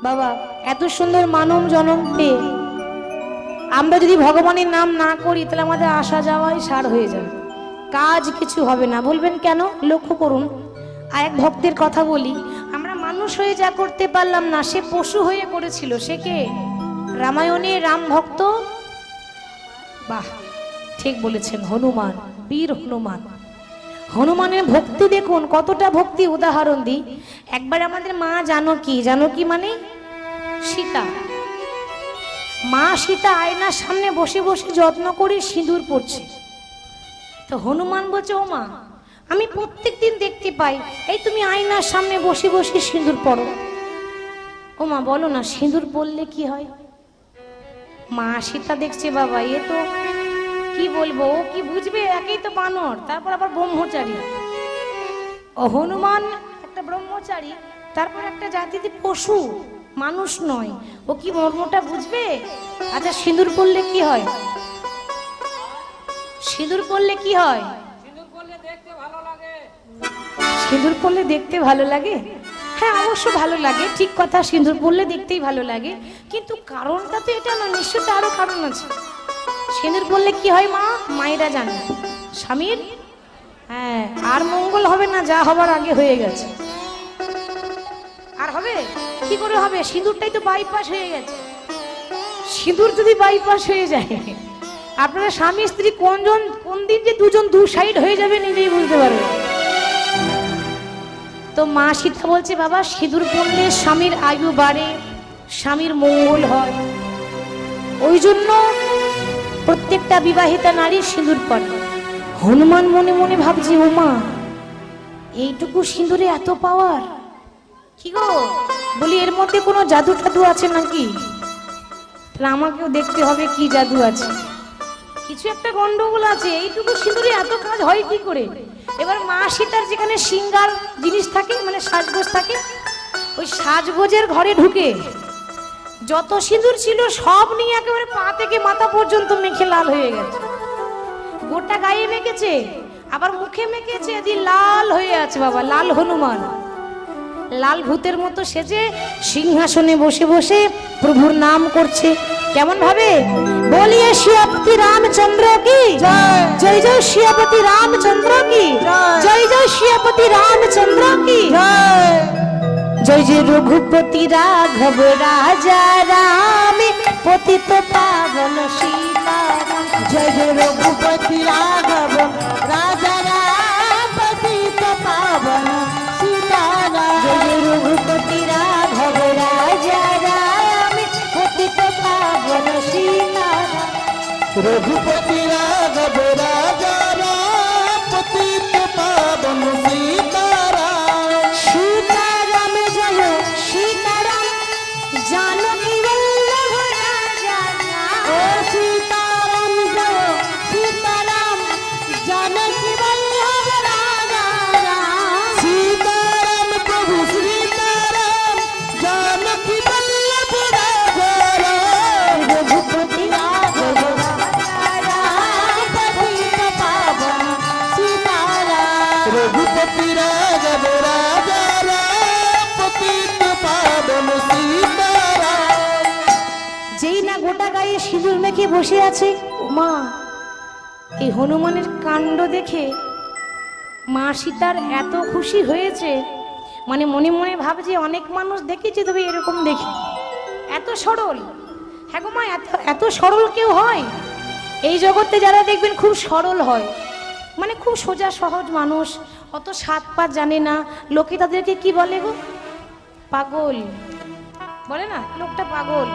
বাবা এত সুন্দর মানব জন্ম পেয়ে আমরা যদি ভগবানের নাম না করি তাহলে আমাদের আসা যাওয়াই সার হয়ে যাবে, কাজ কিছু হবে না। বলবেন কেন? লক্ষ্য করুন, আর এক ভক্তের কথা বলি, আমরা মানুষ হয়ে যা করতে পারলাম না সে পশু হয়ে করেছিল। সে কে? রামায়ণে রাম ভক্ত, বাহ ঠিক বলেছেন, হনুমান, বীর হনুমান। হনুমানের ভক্তি দেখুন, কতটা ভক্তি। উদাহরণ দিই, একবার আমাদের মা জানকী, জানকী মানে সীতা, মা সীতা আয়নার সামনে বসে বসে যত্ন করে সিঁদুর পড়ছে। তো হনুমান বলছে, ও মা, আমি প্রত্যেকদিন দেখতে পাই এই তুমি আয়নার সামনে বসে বসে সিঁদুর পড়ো। ও মা বলো না, সিঁদুর পড়লে কি হয়? মা সীতা দেখছে, বাবা এ তো কি বলবো, ও কি বুঝবে, একেই তো বানর, তারপর আবার ব্রহ্মচারী। ও হনুমান একটা ব্রহ্মচারী, তারপর একটা জাতিতে পশু, মানুষ নয়, ও কি মর্মটা বুঝবে? আচ্ছা সিঁদুর পড়লে কি হয়? সিঁদুর পড়লে কি হয়? সিঁদুর পড়লে দেখতে ভালো লাগে। হ্যাঁ অবশ্য ভালো লাগে, ঠিক কথা, সিঁদুর পড়লে দেখতেই ভালো লাগে, কিন্তু কারণটা তো এটা না, নিশ্চয়ই আরো কারণ আছে। সিঁদুর পড়লে কি হয় মা? মায়েরা জানে, স্বামীর হ্যাঁ আর মঙ্গল হবে না, যা হবার আগে হয়ে গেছে। আর হবে কি করে হবে? সিঁদুরটাই তো বাইপাস হয়ে গেছে। সিঁদুর যদি বাইপাস হয়ে যায়, আপনারা স্বামী স্ত্রী কোন দিন যে দুজন দু সাইড হয়ে যাবে নিজেই বুঝতে পারবে। তো মা সীতা বলছে, বাবা সিঁদুর পড়লে স্বামীর আয়ু বাড়ে, স্বামীর মঙ্গল হয়, ওই জন্য প্রত্যেকটা বিবাহিতা নারী সিঁদুর পরে। হনুমান মনে মনে ভাবছে, ও মা এইটুকু সিঁদুরে এত পাওয়ার, কি গো? বলি এর মধ্যে কোনো জাদু টাদু আছে নাকি? তাহলে আমাকেও দেখতে হবে কি জাদু আছে, কিছু একটা গন্ডগোল আছে, এইটুকু সিঁদুরে এত কাজ হয় কি করে? এবার মা সীতার যেখানে সিঙ্গার জিনিস থাকে, মানে সাজগোজ থাকে, ওই সাজগোজের ঘরে ঢুকে যত সিঁদুর ছিল সব নিয়ে একেবারে পা থেকে মাথা পর্যন্ত মেখে লাল হয়ে গেছে। গোটা গায়ে মেখেছে, আবার মুখে মেখেছে, এদি লাল হয়ে আছে বাবা, লাল হনুমান। লাল ভূতের মতো সেজে সিংহাসনে বসে বসে প্রভুর নাম করছে। কেমন ভাবে? বলিয়ে শিয়াপতি রামচন্দ্র কি জয়, জয় শিয়াপতি রামচন্দ্র কি জয়, জয় শিয়াপতি রামচন্দ্র কি জয়, জয় জয় রঘুপতি রাঘব রাজা রাম পতিত পাবন সীতারাম, জয় জয় রঘুপতি রাঘব রাজা রাম পতিত পাবন সীতারাম, জয় জয় রঘুপতি রাঘব রাজা রাম পতিত পাবন সীতারাম, রঘুপতি রাঘব রাজা রাম পতিত পাবন সীতারাম, সীতারাম জয় সীতারাম জানকী বল্লভ রাজা রাম, ও সীতারাম জয় সীতারাম জানকী বল্লভ রাজা রাম, সীতারাম প্রভু সীতারাম জানকী বল্লভ রাজা রাম, রঘুপতি রাঘব রাজা রাম পতিত পাবন সীতারাম, রঘুপতি রাঘব রাজা রাম পতিত পাবন সীতারাম। যেই না গোটা গায়ে সিঁদুর মেখে বসে আছে, ও মা এই হনুমানের কাণ্ড দেখে মা সীতার এত খুশি হয়েছে, মানে মনে মনে ভাবছে অনেক মানুষ দেখেছে, তবে এরকম দেখি এত সরল। হ্যাঁ গো মা, এত সরল কেউ হয় এই জগতে? যারা দেখবেন খুব সরল হয়, মানে খুব সোজা সহজ মানুষ, অত সাত পাত জানে না, লোকে তাদেরকে কি বলে গো? পাগল বলে না, লোকটা পাগল।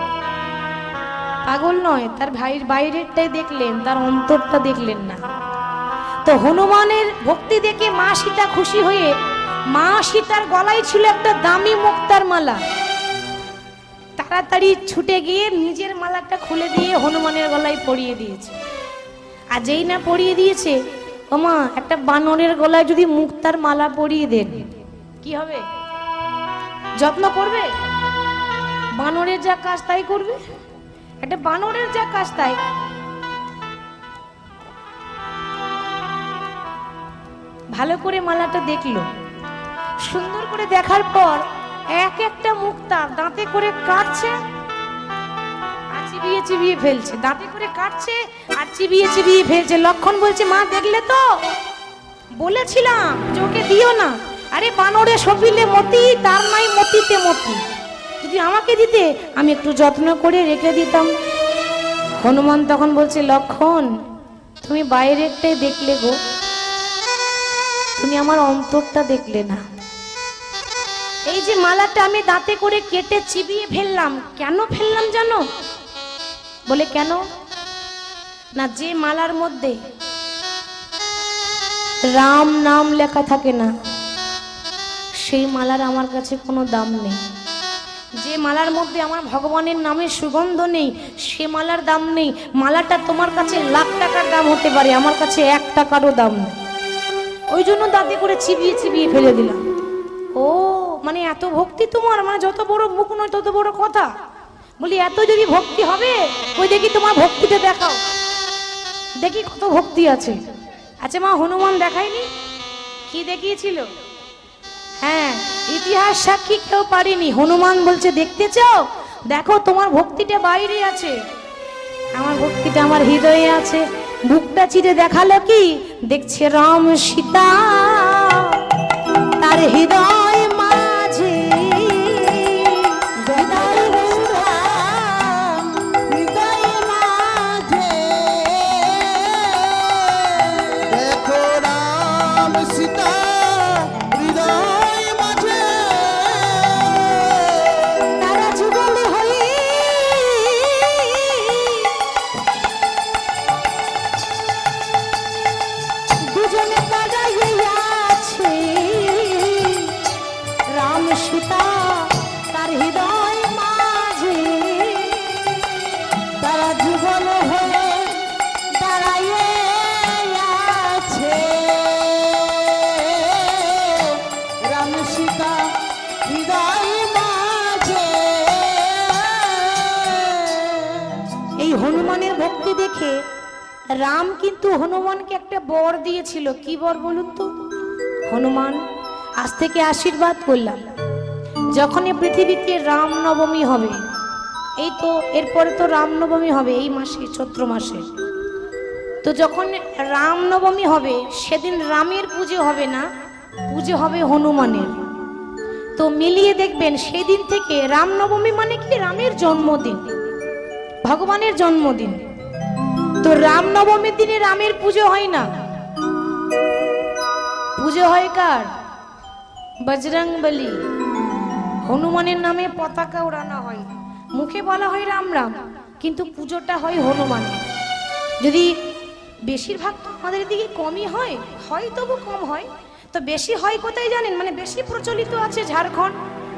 পাগল নয়, তার ভাইয়ের বাইরেরটাই দেখলেন, তার অন্তরটা দেখলেন না। তো হনুমানের ভক্তি দেখে মা সীতা খুশি হয়ে, মা সীতার গলায় ছিল একটা দামি মুক্তার মালা, তাড়াতাড়ি ছুটে গিয়ে নিজের মালাটা খুলে দিয়ে হনুমানের গলায় পরিয়ে দিয়েছে। আর যেই না পরিয়ে দিয়েছে, ও মা একটা বানরের গলায় যদি মুক্তার মালা পরিয়ে দেন কি হবে? যত্ন করবে? বানরের যা কাজ তাই করবে, একটা বানরের যা কাজ তাই। ভালো করে মালাটা দেখলো, সুন্দর করে দেখার পর এক একটা মুক্তা দাঁতে করে কাটছে আর চিবিয়ে চিবিয়ে ফেলছে, দাঁতে করে কাটছে আর চিবিয়ে চিবিয়ে ফেলছে। লক্ষণ বলছে, মা দেখলে তো, বলেছিলাম যে ওকে দিও না। আরে বানরে সপিলে মতি, তার নাই মতিতে মতি, যদি আমাকে দিতে আমি একটু যত্ন করে রেখে দিতাম। হনুমান তখন বলছে, লক্ষণ তুমি বাইরেরটাই দেখলে গো, তুমি আমার অন্তরটা দেখলে না। এই যে মালাটা আমি দাঁতে করে কেটে চিবিয়ে ফেললাম, কেন ফেললাম জানো? বলে কেন না, যে মালার মধ্যে রাম নাম লেখা থাকে না, সেই মালার আমার কাছে কোনো দাম নেই। যে মালার মধ্যে আমার ভগবানের নামের সুগন্ধ নেই, সে মালার দাম নেই। মালাটা তোমার কাছে লাখ টাকার দাম হতে পারে, আমার কাছে 1 টাকারও দাম নেই। ওই জন্য দাঁতে করে চিবিয়ে চিবিয়ে ফেলে দিলাম। ও মানে এত ভক্তি তোমার, মানে যত বড় মুখ নয় তত বড় কথা। বলি এত যদি ভক্তি হবে, ওই দেখি তোমার ভক্তিটা দেখাও, দেখি কত ভক্তি আছে। আচ্ছা মা, হনুমান দেখায়নি? কি দেখিয়েছিল? হ্যাঁ, ইতিহাস সাক্ষী কেউ পারেনি। হনুমান বলছে, দেখতে চাও? দেখো তোমার ভক্তিটা বাইরে আছে, আমার ভক্তিটা আমার হৃদয়ে আছে। বুকটা চিরে দেখালো কি, দেখছে রাম সীতা তার হৃদয় মাঝে, হৃদয় মাঝে দেখো রাম সীতা হৃদয় মাঝে তারা যুগল হয়ে দুজনে দাঁড়াইয়া আছে, রাম সীতা তার হৃদয় মাঝে, তারা যুগল হয়ে দাঁড়াইয়া আছে, রাম সীতা হৃদয় মাঝে। এই হনুমানের ভক্তি দেখে রাম কিন্তু হনুমানকে একটা বর দিয়েছিল। কি বর বলুন তো? হনুমান, আজ থেকে আশীর্বাদ করলাম, যখনই পৃথিবীতে রামনবমী হবে, এই তো এরপরে তো রামনবমী হবে এই মাসে, চৈত্র মাসে, তো যখন রামনবমী হবে সেদিন রামের পুজো হবে না, পুজো হবে হনুমানের। তো মিলিয়ে দেখবেন সেদিন থেকে রামনবমী মানে কি, রামের জন্মদিন, ভগবানের জন্মদিন। তো রামনবমীর দিনে রামের পুজো হয় না, পুজো হয় কার? বজরংবলী। হনুমানের নামে পতাকা ওড়ানো হয়, মুখে বলা হয় রাম রাম, কিন্তু পুজোটা হয় হনুমানের। যদি বেশিরভাগ তো আমাদের দিকে কমই হয়, হয় তবু কম হয়, তো বেশি হয় কোথায় জানেন? মানে বেশি প্রচলিত আছে ঝাড়খণ্ড,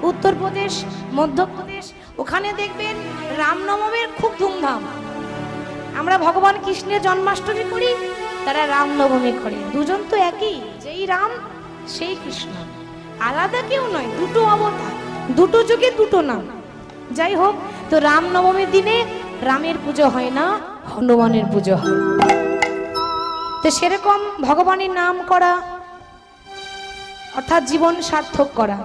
উত্তরপ্রদেশ, মধ্যপ্রদেশ, ওখানে দেখবেন রামনবমীর খুব ধুমধাম। আমরা ভগবান কৃষ্ণের জন্মাষ্টমী করি, তারা রামনবমী করে। দুজন তো একই, যেই রাম সেই কৃষ্ণ, আলাদা কেউ নয়, দুটো অবতার, দুটো যুগে দুটো নাম। যাই হোক, তো রামনবমীর দিনে রামের পুজো হয় না, হনুমানের পুজো হয়। তো সেরকম ভগবানের নাম করা অর্থাৎ জীবন সার্থক করা।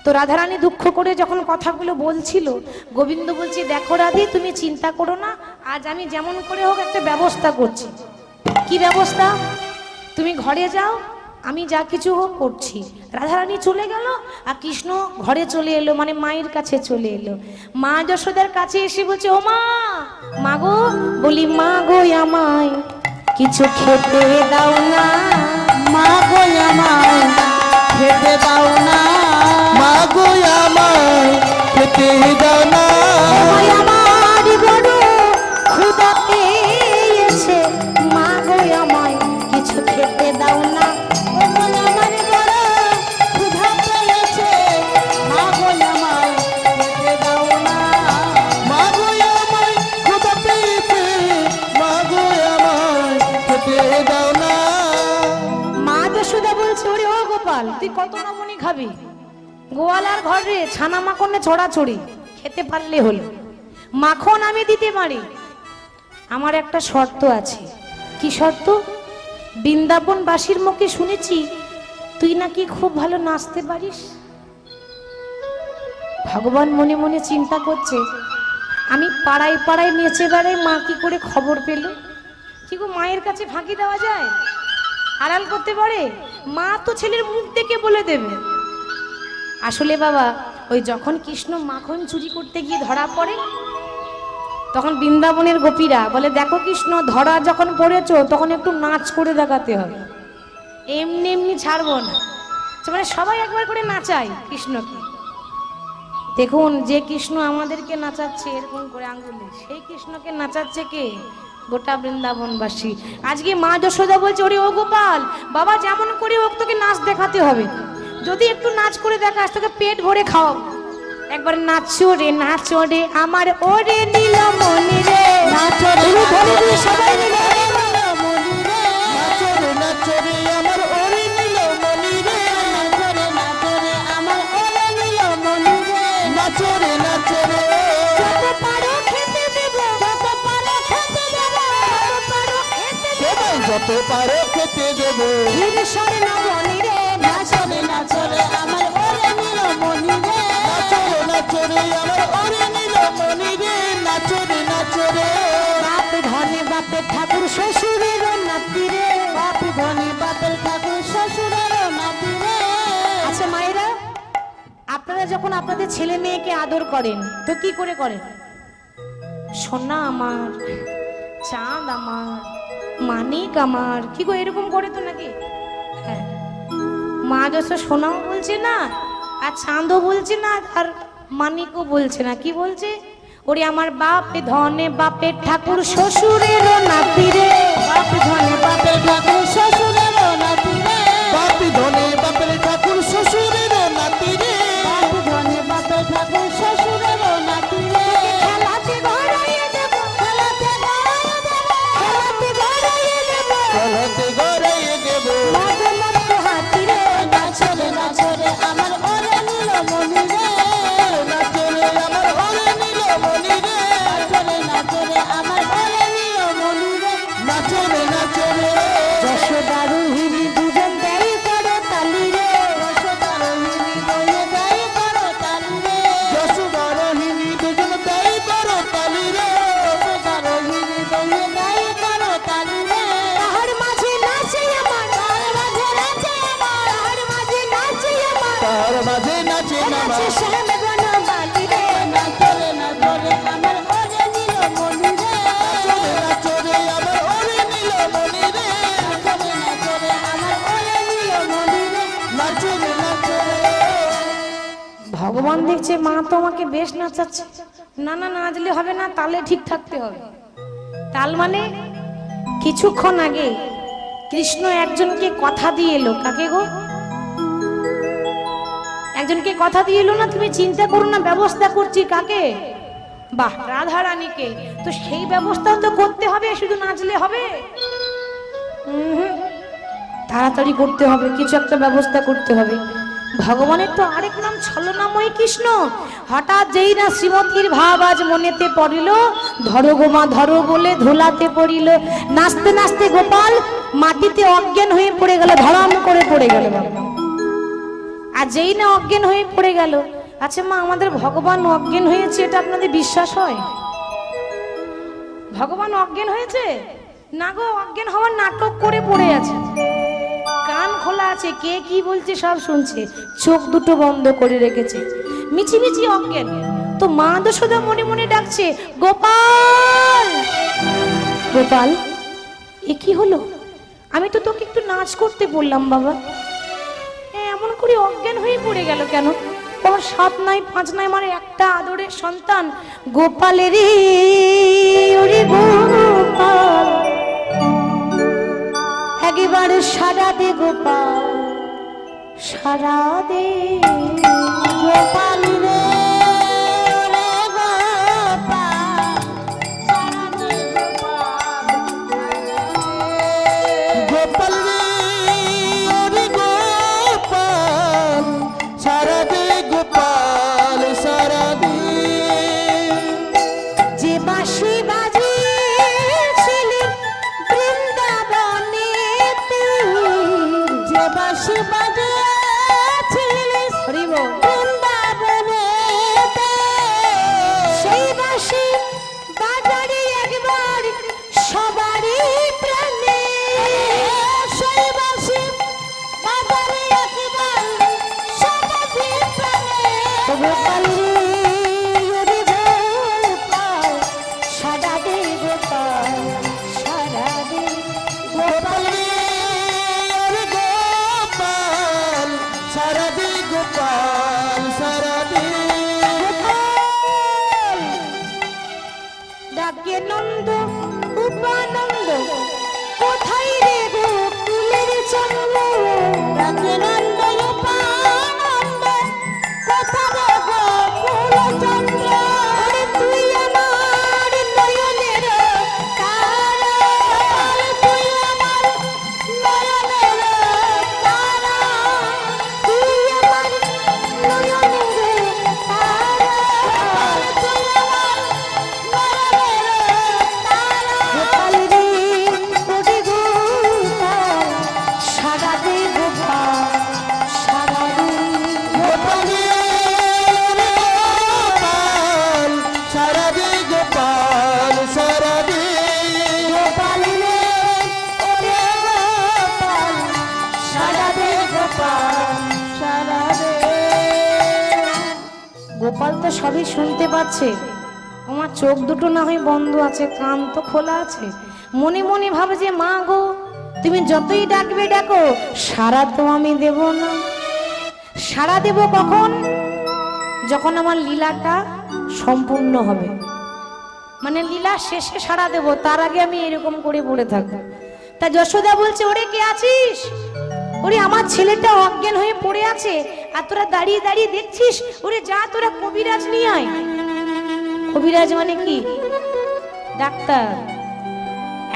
তো রাধারানী দুঃখ করে যখন কথাগুলো বলছিল, গোবিন্দ বলছে, দেখো রাধে তুমি চিন্তা করো না, আজ আমি যেমন করে হোক একটা ব্যবস্থা করছি। কি ব্যবস্থা? তুমি ঘরে যাও, আমি যা কিছু হোক করছি। রাধারানী চলে গেল আর কৃষ্ণ ঘরে চলে এলো, মানে মায়ের কাছে চলে এলো। মা যশোদার কাছে এসে বলছে, ও মা, মা গো, বলি মা গো আমায় কিছু খেতে দাও না, মা গো আমায় খেতে দাও না, মা গো আমায় খেতে দাও না, আমায় আমার বড় ক্ষুধা পেয়েছে, মা গো আমায় কিছু খেতে দাও না, আমার বড় ক্ষুধা পেয়েছে, মা গো আমায় খেতে দাও না, মা গো আমায় ক্ষুধা পেয়েছে, মা গো আমায় খেতে দাও না। মা যশোদা বলছে, ওরে ও গোপাল, তুই কত নমনি খাবি? গোয়ালার ঘরে ছানা মাখনে ছড়াছড়ি, খেতে পারলে হলো। মাখন আমি দিতে পারি, আমার একটা শর্ত আছে। কি শর্ত? বৃন্দাবনবাসীর মুখে শুনেছি তুই নাকি খুব ভালো নাচতে পারিস। ভগবান মনে মনে চিন্তা করছে, আমি পাড়ায় পাড়ায় নেচে বেড়াই, মা কি করে খবর পেল? কি গো, মায়ের কাছে ফাঁকি দেওয়া যায়? আড়াল করতে পারে? মা তো ছেলের মুখ দেখে বলে দেবে। আসলে বাবা, ওই যখন কৃষ্ণ মাখন চুরি করতে গিয়ে ধরা পড়ে, তখন বৃন্দাবনের গোপীরা বলে, দেখো কৃষ্ণ, ধরা যখন পড়েছো তখন একটু নাচ করে দেখাতে হবে, এমনি এমনি ছাড়বো না। মানে সবাই একবার করে নাচায় কৃষ্ণকে। দেখুন, যে কৃষ্ণ আমাদেরকে নাচাচ্ছে এরকম করে আঙ্গুলে, সেই কৃষ্ণকে নাচাচ্ছে কে? গোটা বৃন্দাবনবাসী। আজকে মা যশোদা বলছে, ওরে ও গোপাল, বাবা যেমন করে হোক তোকে নাচ দেখাতে হবে, যদি একটু নাচ করে দেখাস তোকে পেট ভরে খাও। একবার নাচো রে আমার ওরে নীলমণি রে, নাচো রে সবাই মিলে, নাচো রে আমার ওরে নীলমণি রে, নাচো রে আমার ওরে নীলমণি রে, নাচো রে যত পারো খেতে দেব, যত পারো খেতে দেব, যত পারো খেতে দেব। হীর স্বর্ণমণি রে, নাচো রে আমার ওরে নীলমণি রে, নাচো রে আমার ওরে নীলমণি রে, নাচো রে। বাপ ধনে বাপের ঠাকুর শ্বশুরের নাতি রে, বাপ ধনী বাপের ঠাকুর শ্বশুরের নাতি রে। আচ্ছা মায়েরা, আপনারা যখন আপনাদের ছেলে মেয়েকে আদর করেন তো কি করে করেন? সোনা আমার, চাঁদ আমার, মানিক আমার, কি গো এরকম করে তো নাকি? হ্যাঁ, মা যশো সোনাও বলছে না, আর চাঁদও বলছে না, আর মানিকও বলছে না, কি বলছে? ওরে আমার বাপ ধনে বাপের ঠাকুর শ্বশুরের নাতি রে, বাপ ধনী বাপের ঠাকুর শ্বশুরের নাতি রে, বাপ ধনী বাপের ঠাকুর শ্বশুরের নাতি রে, বাপ ধনী বাপের ঠাকুর শ্বশুরের নাতি রে। খেলাতে গড়াইয়ে দেব, খেলাতে গড়াইয়ে দেব, খেলাতে গড়াইয়ে দেব, চলতে গড়াইয়ে দেব। মদ মদ হাতি রে, নাচো রে আমার ওরে নীলমণি রে, নাচো রে আমার ওরে নীলমণি রে, নাচো রে আমার ওরে নীলমণি রে, নাচো রে। যশোদা রোহিণী দুজন দেয় করো তালি রে, যশোদা রোহিণী দয়ে দেয় করো তালি রে, যশোদা রোহিণী দুজন দেয় করো তালি রে, যশোদা রোহিণী দয়ে দেয় করো তালি রে। তাহার মাঝে নাচে আমার, তাহার মাঝে নাচে আমার, তাহার মাঝে নাচে আমার, তার মাঝে নাচে নামা, নাচে শ্যাম বনমালী রে, নাচো রে আমার ওরে নীলমণি রে, নাচো রে আমার ওরে নীলমণি রে, নাচো রে আমার ওরে নীলমণি রে, নাচো রে। ভগবান দেখছে মা তো আমাকে বেশ নাচাচ্ছে, না না নাচলে হবে না, তালে ঠিক থাকতে হবে। তাল মানে কিছুক্ষণ আগে কৃষ্ণ একজনকে কথা দিয়ে এলো, কাকে গো? একজনকে কথা দিয়ে এলো না, তুমি চিন্তা করো না, ব্যবস্থা করছি। কাকে? বাহ, রাধা রানীকে। তো সেই ব্যবস্থাও তো করতে হবে, শুধু নাচলে হবে? তাড়াতাড়ি করতে হবে, কিছু একটা ব্যবস্থা করতে হবে। ভগবানের তো আরেক নাম ছলনাময় কৃষ্ণ। হঠাৎ যেই না শ্রীমতীর ভাব আজ মনেতে পড়িল, ধরো গো মা ধরো বলে ধুলাতে পড়িল। নাচতে নাচতে গোপাল মাটিতে অজ্ঞান হয়ে পড়ে গেল, ধরাম করে পড়ে গেল। আর যেই না অজ্ঞান হয়ে পড়ে গেল, আচ্ছা মা, আমাদের ভগবান অজ্ঞান হয়েছে এটা আপনাদের বিশ্বাস হয়? ভগবান অজ্ঞান হয়েছে না গো, অজ্ঞান হওয়ার নাটক করে পড়ে আছে, কান খোলা আছে, কে কি বলছে সব শুনছে, চোখ দুটো বন্ধ করে রেখেছে, মিছিমিছি অজ্ঞান। তো মা যশোদা মনে মনে ডাকছে, গোপাল গোপাল, এ কি হলো? আমি তো তোকে একটু নাচ করতে বললাম বাবা, এমন করে অজ্ঞান হয়ে পড়ে গেল কেন? তোমার 7 নাই 5 নাই, মানে একটা আদরের সন্তান গোপালের গোপাল, একেবারে সারা দে গোপাল, সারা দে গোপাল রে ওরে গোপাল, সারা দে গোপাল, গোপাল রে ওরে গোপাল, সারা দে গোপাল, সারা দে। যে বাঁশি বাজিয়েছিলি বৃন্দাবনে, যে বাঁশি বাজিয়েছিলিস হরি বল, বৃন্দাবনে, তো সবই শুনতে পাচ্ছে, আমার চোখ দুটো না হয় বন্ধ আছে, কান তো খোলা আছে। মনে মনে ভাবে যে মা গো, তুমি যতই ডাকবে ডাকো, সাড়া তো আমি দেব না। সাড়া দেব কখন? যখন আমার লীলাটা সম্পূর্ণ হবে, মানে লীলা শেষে সাড়া দেব, তার আগে আমি এরকম করে পড়ে থাকবো। তা যশোদা বলছে, ওরে কে আছিস? ওরে আমার ছেলেটা অজ্ঞান হয়ে পড়ে আছে, আর তোরা দাঁড়িয়ে দাঁড়িয়ে দেখছিস? ওরে যা, তোরা কবিরাজ নিয়ে আয়। কবিরাজ মানে কি? ডাক্তার।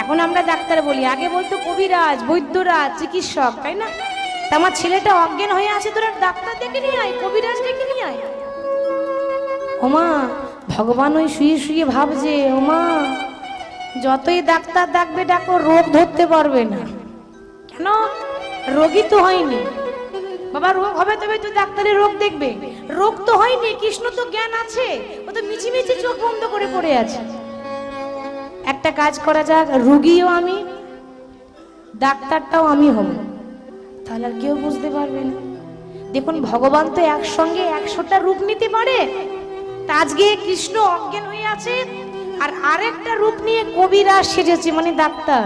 এখন আমরা ডাক্তার বলি, আগে বলতো কবিরাজ, বৈদ্যরাজ, চিকিৎসক, তাই না? তা আমার ছেলেটা অজ্ঞান হয়ে আছে, তোরা ডাক্তার ডেকে নিয়ে আয়, কবিরাজ ডেকে নিয়ে আয়। ওমা, ভগবান ওই শুয়ে শুয়ে ভাবছে, ওমা যতই ডাক্তার ডাকবে ডাকো, রোগ ধরতে পারবে না। কেন? রোগী তো হয়নি বাবা। রোগ হবে তবে তো ডাক্তারের রোগ দেখবে। রোগ তো হয়নি, কৃষ্ণ তো জ্ঞান আছে, ও তো মিছিমিছি চোখ বন্ধ করে পড়ে আছে। একটা কাজ করা যাক, রোগীও আমি, ডাক্তারটাও আমি হব, তাহলে আর কেউ বুঝতে পারবে না। দেখুন, ভগবান তো একসঙ্গে 100টা রূপ নিতে পারে। তা আজকে কৃষ্ণ অজ্ঞান হয়ে আছে, আর আরেকটা রূপ নিয়ে কবিরাজ সেজেছে, মানে ডাক্তার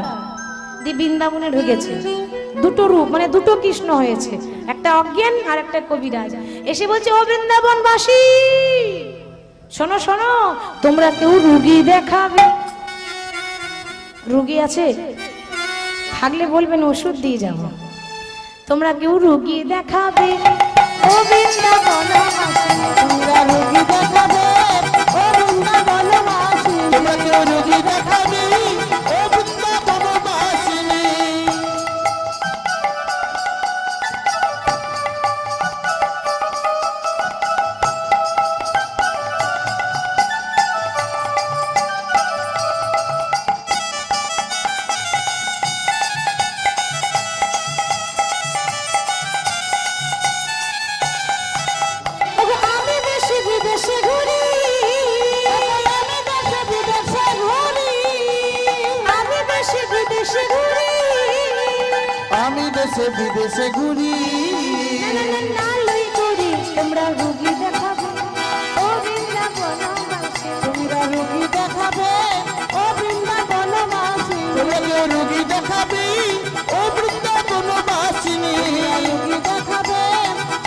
দিয়ে বৃন্দাবনে ঢুকেছে। দুটো রূপ, মানে দুটো কৃষ্ণ হয়েছে, একটা অজ্ঞান আর একটা কবিরাজ। এসে বলছে, ও বৃন্দাবনবাসী, শোনো শোনো, তোমরা কেউ রুগী দেখাবে? রুগী আছে? থাকলে বলবেন, ওষুধ দিয়ে যাব। তোমরা কেউ রুগী দেখাবে? ও বৃন্দাবনবাসী, তোমরা রোগী দেখাবে, ও বৃন্দাবনবাসী। তোমরা কেউ রোগী দেখাবে, ও বৃন্দাবনবাসিনী। আমি দেশে বিদেশে ঘুরি, আমি দেশে বিদেশে ঘুরি, আমি দেশে বিদেশে ঘুরি, আমি দেশে বিদেশে ঘুরি। নালই করি, তোমরা রুগী দেখাবে, ও বৃন্দাবনবাসী। তোমরা রোগী দেখাবে, ও বৃন্দাবনবাসী। তোমরা কেউ রোগী দেখাবে, ও বৃন্দাবনবাসিনী। রোগী দেখাবে,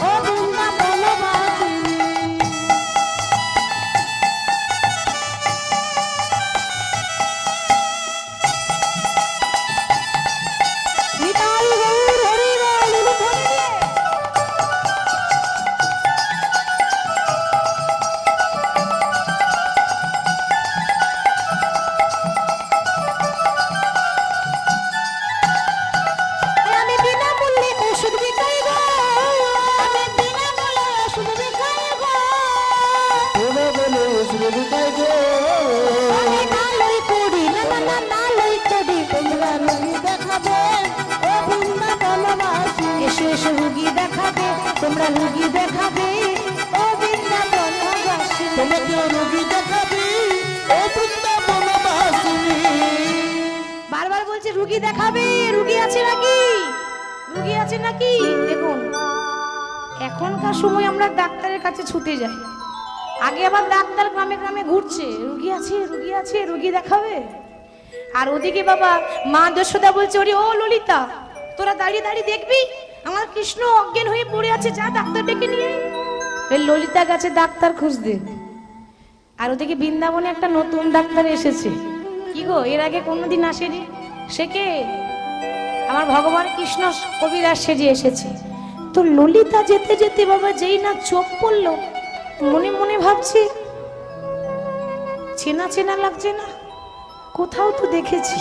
ও বৃন্দাবনবাসিনী। নিতাই গৌর হরি বল, ধরে রে। আমি বিনামূল্যে ওষুধ বিকাই গো, আমি বিনামূল্যে ওষুধ বিকাই গো, তোমরা বলে ওষুধ বিকাই গো। আমি নালই করি, না না না, নালই করি। তোমরা রোগী দেখাবে, ও বৃন্দাবনবাসী। এসো এসো রুগী দেখাবে, তোমরা রুগী দেখাবে, ও বৃন্দাবনবাসী। তোমরা কেউ রোগী দেখাবে, ও বৃন্দাবনবাসিনী। বারবার বলছে রুগী দেখাবে, রুগী আছে নাকি, রুগী আছে নাকি। দেখুন, এখনকার সময় আমরা ডাক্তারের কাছে ছুটে যাই, আগে আবার ডাক্তার গ্রামে গ্রামে ঘুরছে, রুগী আছে, রুগী আছে, রুগী দেখাবে। আর ওদিকে বাবা মা যশোদা বলছে, ওরে ও ললিতা, তোরা দাঁড়িয়ে দাঁড়িয়ে দেখবি আমার কৃষ্ণ অজ্ঞান হয়ে পড়ে আছে, যা ডাক্তার ডেকে নিয়ে আয়। ওই ললিতা গেছে ডাক্তার খুঁজতে, আর ওদিকে বৃন্দাবনে একটা নতুন ডাক্তার এসেছে। কি গো, এর আগে কোনোদিন আসেনি? সে কে? আমার ভগবান কৃষ্ণ কবিরাজ সেজে এসেছে। তো ললিতা যেতে যেতে বাবা যেই না চোখ পড়লো, মনে মনে ভাবছি, চেনা চেনা লাগছে না, কোথাও তো দেখেছি।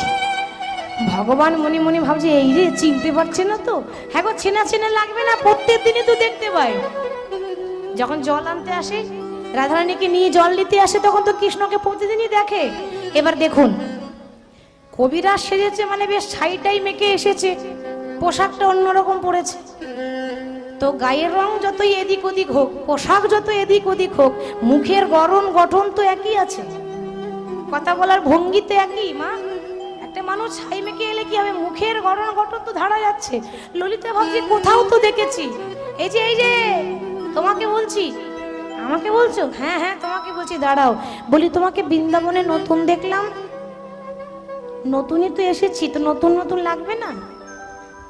ভগবান মনে মনে ভাবছে, এই রে, চিনতে পারছে না তো? হ্যাঁ গো, চেনা চেনা লাগবে না, প্রত্যেক দিনই তো দেখতে পাই। যখন জল আনতে আসে, রাধারানীকে নিয়ে জল নিতে আসে, তখন তো কৃষ্ণকে প্রতিদিনই দেখে। এবার দেখুন, কবিরাজ সেজেছে মানে বেশ ছাইটাই মেখে এসেছে, পোশাকটা অন্যরকম পড়েছে। তো গায়ের রং যতই এদিক ওদিক হোক, পোশাক যত এদিক ওদিক হোক, মুখের গড়ন গঠন তো একই আছে, কথা বলার ভঙ্গি তো একই। মা, একটা মানুষ ছাই মেখে এলে কি হবে, মুখের গড়ন গঠন তো ধারা যাচ্ছে। ললিতা ভাবছি কোথাও তো দেখেছি, এই যে তোমাকে বলছি, আমাকে বলছো? হ্যাঁ হ্যাঁ তোমাকে বলছি, দাঁড়াও। বলি তোমাকে বৃন্দাবনে নতুন দেখলাম। নতুনই তো এসেছি, তো নতুন নতুন লাগবে না?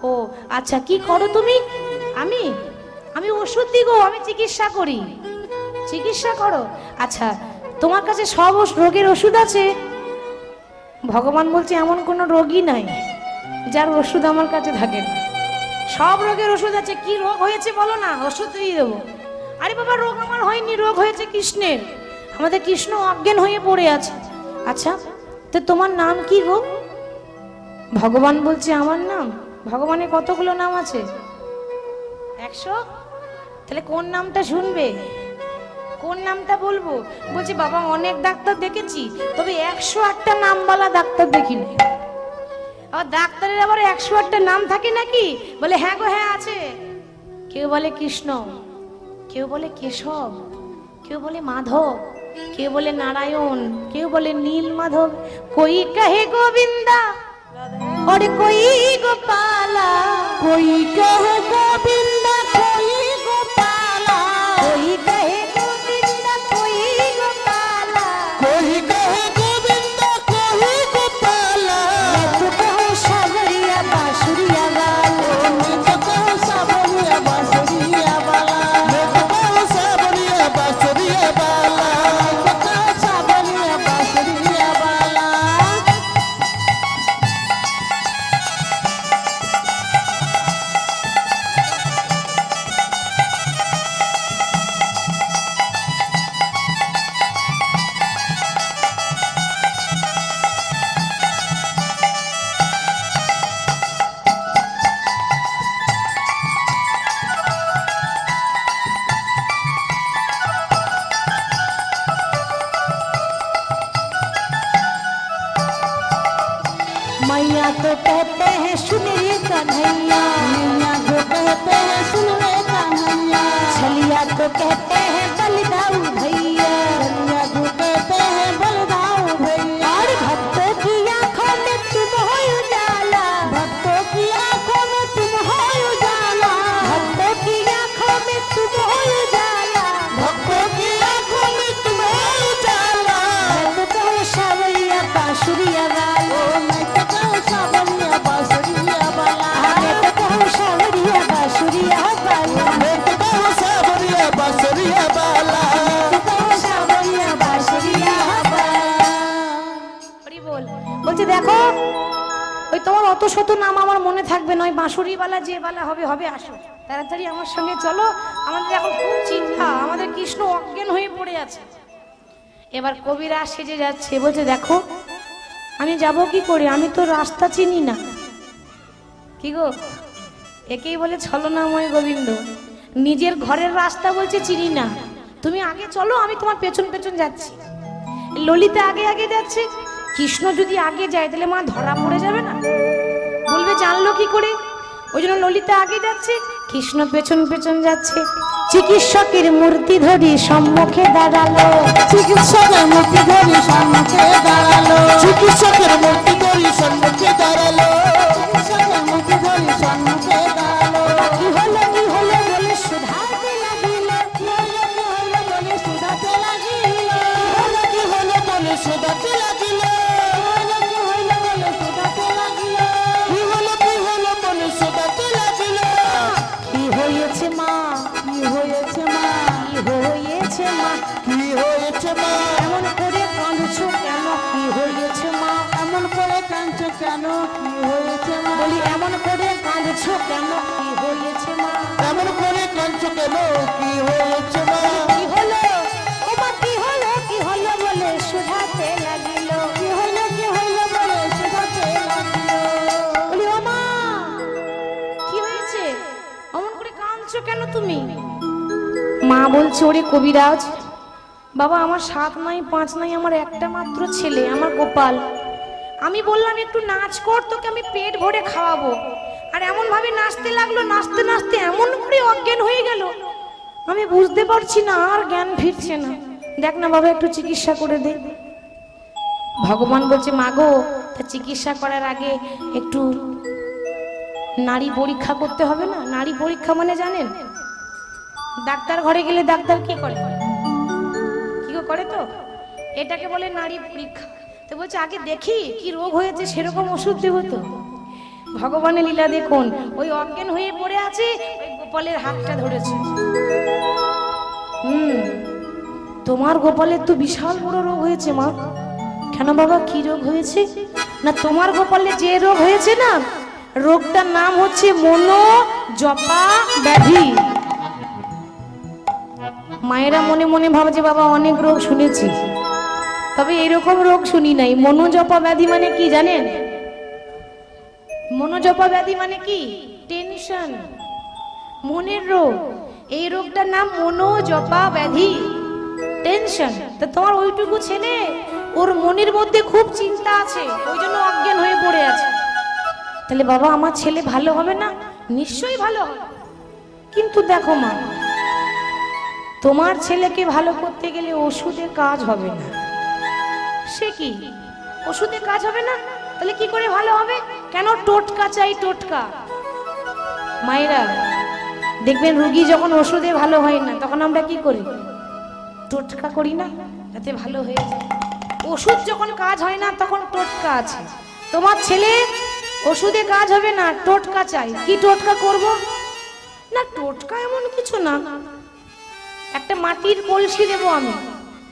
ও আচ্ছা, কি করো তুমি? আমি আমি ওষুধ দিই গো, আমি চিকিৎসা করি। চিকিৎসা করো? আচ্ছা, তোমার কাছে সব রোগের ওষুধ আছে? ভগবান বলছে এমন কোনো রোগই নাই যার ওষুধ আমার কাছে থাকে না। সব রোগের ওষুধ আছে। কি রোগ হয়েছে বলো না, ওষুধ দিয়ে দেবো। আরে বাবা, রোগ আমার হয়নি, রোগ হয়েছে কৃষ্ণের। আমাদের কৃষ্ণ অজ্ঞান হয়ে পড়ে আছে। আচ্ছা, তো তোমার নাম কি গো? ভগবান বলছে আমার নাম? ভগবানের কতগুলো নাম আছে? 100। তাহলে কোন নামটা শুনবে? কোন নামটা বলবো? বলছি বাবা অনেক ডাক্তার দেখেছি, তবে 108টা নামওয়ালা ডাক্তার দেখিনি। আবার ডাক্তারের আবার 108টা নাম থাকে নাকি? বলে হ্যাঁ গো হ্যাঁ আছে। কেউ বলে কৃষ্ণ, কেউ বলে কেশব, কেউ বলে মাধব, কেউ বলে নারায়ণ, কেউ বলে নীল মাধব। কই কহে গোবিন্দা और कोई गोपाला, कोई कहे गोविंदा कोई गोपाला, कोई कहे गोविंदा कोई गोपाला। कोई कहे गोविंदा कोई गोपाला। मैं तो कहूँ सावरिया बांसुरिया वाला, मैं तो कहूँ सावरिया बांसुरिया वाला, मैं तो कहूँ सावरिया बांसुरिया वाला, मैं तो कहूँ सावरिया बांसुरिया वाला। मैया तो कहते हैं सुनिए कन्हैया, मैया जो कहते हैं सुन रे कन्हैया, छलिया तो कहते हैं बलिदाऊ भैया, मैया जो कहते हैं बलदाऊ भैया। और भक्तों की आंखों में तुम हो उजाला, भक्तों की आंखों में तुम हो उजाला, भक्तों की आंखों में तुम हो उजाला। भक्तों की आंखों में तुम हो उजाला। मैं तो कहूँ सावरिया बांसुरिया वाला, मैं तो कहूँ सावरिया बांसुरिया वाला, मैं तो कहूँ सावरिया बांसुरिया वाला, मैं तो कहूँ सावरिया बांसुरिया वाला, मैं तो कहूँ सावरिया बांसुरिया वाला। হরি বল। বলছে দেখো, ওই তোমার অত শত নাম আমার মনে থাকবে নয়, বাঁশুরিওয়ালা যে বালা হবে হবে, আসো তাড়াতাড়ি আমার সঙ্গে চলো। আমাদের এখন খুব চিন্তা, আমাদের কৃষ্ণ অজ্ঞান হয়ে পড়ে আছে। এবার কবিরা সেজে যাচ্ছে, বলছে দেখো আমি যাব কি করে, আমি তো রাস্তা চিনি না। কি গো, একেই বলে ছলনাময় গোবিন্দ। নিজের ঘরের রাস্তা বলছে চিনি না, তুমি আগে চলো, আমি তোমার পেছন পেছন যাচ্ছি। ললিতা আগে আগে যাচ্ছে। কৃষ্ণ যদি আগে যায় তাহলে মা ধরা পড়ে যাবে না? বলবে জানলো কি করে? ওই জন্য ললিতা আগে যাচ্ছে, কৃষ্ণ পেছন পেছন যাচ্ছে। চিকিৎসকের মূর্তি ধরি সম্মুখে দাঁড়ালো, চিকিৎসকের মূর্তি ধরি সম্মুখে দাঁড়ালো, চিকিৎসকের মূর্তি ধরি সম্মুখে দাঁড়ালো, চিকিৎসকের মূর্তি ধরি সম্মুখে দাঁড়ালো। কি হলো বলে শুধাতে লাগিল, কি হলো বলে শুধাতে লাগিল, কি হলো বলে শুধাতে লাগিল, কি হলো বলে শুধাতে লাগিল, কি হলো বলে শুধাতে লাগিল। কি হয়েছে মা, কি হয়েছে মা, কি হয়েছে মা, কি হয়েছে মা, এমন করে কাঁদছো কেন, কি হয়েছে মা, এমন করে কাঁদছো কেন, কি হয়েছে মা, বলি এমন করে কাঁদছো কেন, কি হয়েছে মা, এমন করে কাঁদছো কেন, কি হয়েছে মা। কি হলো ও মা, কি হলো বলে শুধাতে লাগিল, কি হলো বলে শুধাতে লাগিল। বলি ও মা কি হয়েছে, অমন করে কাঁদছো কেন তুমি? মা বলছে ওরে কবিরাজ, বাবা আমার 7 নাই 5 নাই, আমার একটা মাত্র ছেলে, আমার গোপাল। আমি বললাম একটু নাচ কর, তোকে আমি পেট ভরে খাওয়াবো। আর এমন ভাবে নাচতে লাগলো, নাচতে নাচতে এমন করে অজ্ঞান হয়ে গেল, আমি বুঝতে পারছি না, আর জ্ঞান ফিরছে না। দেখ না বাবা একটু চিকিৎসা করে দে। ভগবান বলছে মাগো, তা চিকিৎসা করার আগে একটু নারী পরীক্ষা করতে হবে না? নারী পরীক্ষা মানে জানেন? ডাক্তার ঘরে গেলে ডাক্তার কি করে? করে তো, এটাকে বলে নারী পরীক্ষা। তো বলছে আগে দেখি কি রোগ হয়েছে, সেরকম ওষুধ দেবো তো। ভগবানের লীলা দেখুন, ওই অজ্ঞান হয়ে পড়ে আছে, ওই গোপালের হাতটা ধরেছে। তোমার গোপালের তো বিশাল বড় রোগ হয়েছে মা। কেন বাবা, কি রোগ হয়েছে? না তোমার গোপালের যে রোগ হয়েছে না, রোগটার নাম হচ্ছে মনোজপা ব্যাধি। মায়েরা মনে মনে ভাবে যে বাবা অনেক রোগ শুনেছি, তবে এরকম রোগ শুনি নাই। মনোজপা ব্যাধি মানে কি জানেন? মনোজপা ব্যাধি মানে কি? টেনশন, মনের রোগ। এই রোগটার নাম মনোজপা ব্যাধি, টেনশন। তো তোমার ওইটুকু ছেলে, ওর মনের মধ্যে খুব চিন্তা আছে, ওই জন্য অজ্ঞান হয়ে পড়ে আছে। তাহলে বাবা আমার ছেলে ভালো হবে না? নিশ্চয়ই ভালো হবে। কিন্তু দেখো মা, তোমার ছেলেকে ভালো করতে গেলে ওষুধে কাজ হবে না। সে কি, ওষুধে কাজ হবে না? তাহলে কি করে ভালো হবে? কেন? টোটকা চাই, টোটকা। মায়েরা দেখবেন রোগী যখন ওষুধে ভালো হয় না, তখন আমরা কি করি? টোটকা করি না, যাতে ভালো হয়ে যায়। ওষুধ যখন কাজ হয় না, তখন টোটকা আছে। তোমার ছেলে ওষুধে কাজ হবে না, টোটকা চাই। কি টোটকা করব? না টোটকা এমন কিছু না, একটা মাটির কলসি দেবো আমি,